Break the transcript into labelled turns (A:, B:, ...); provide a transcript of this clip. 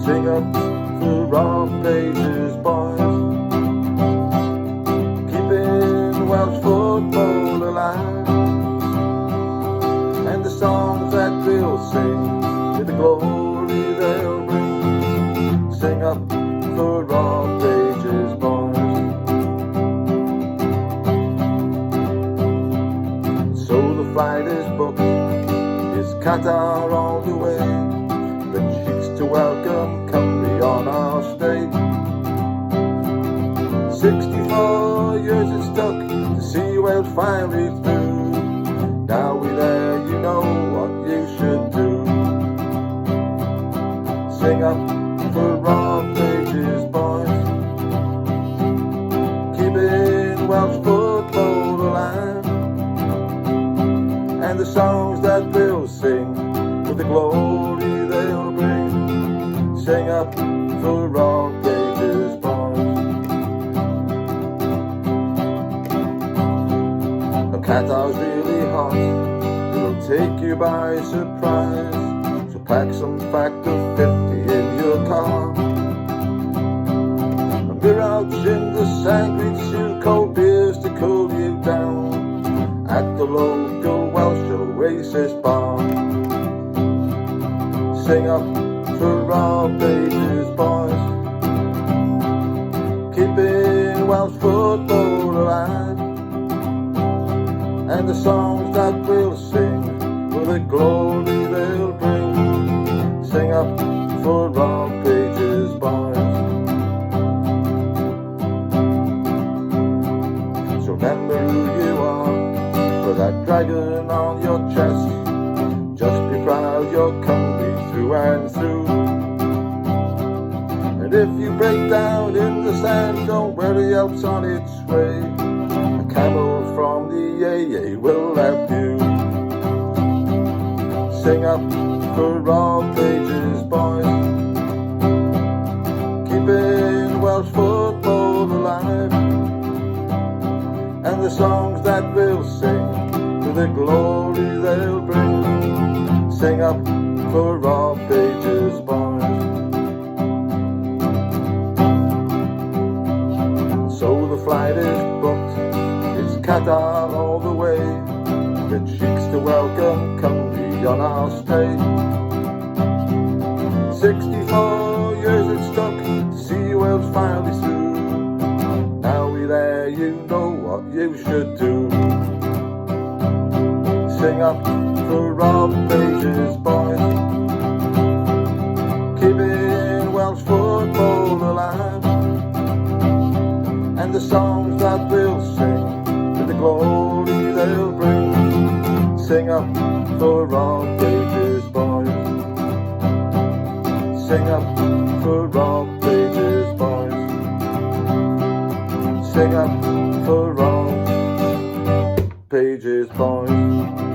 A: Sing up for our pages, boys, keeping Welsh football alive, and the songs that we'll sing with the glory they'll bring. Sing up for our pages, boys. So the flight is booked, it's Qatar all the way. The sheikhs to welcome Cymru on our state. 64 years it took to see Wales finally through. Now we're there, you know what you should do. Sing up for our pages, boys, keeping Welsh football alive, and the songs that we'll sing with the glory they'll bring. Sing up for our pages, boys. Qatar's really hot, it'll take you by surprise. So pack some factor 50 in your car. A mirage in the sun greets you, cold beers to cool you down at the local Welsh oasis bar. Sing up for our pages, boys, keeping Welsh football alive, and the songs that we'll sing with the glory they'll bring. Sing up for our pages, boys. So remember who you are, with that dragon on your chest. Just be proud you're Cymru through and through. And if you break down in the sand, don't worry, help's on its way. A camel from the AA will help you. Sing up for our pages, boys, keeping Welsh football alive, and the songs that we'll sing with the glory they'll bring. Sing up for our pages, boys. So the flight is booked, it's Qatar all the way. The sheikhs to welcome Cymru on our stay. 64 years it's took to see Wales finally through. Now we're there, you know what you should do. Sing up for our pages, boys, keeping Welsh football alive, and the songs that we'll sing with the glory they'll bring. Sing up for our pages, boys. Sing up for our pages, boys. Sing up for our pages, boys.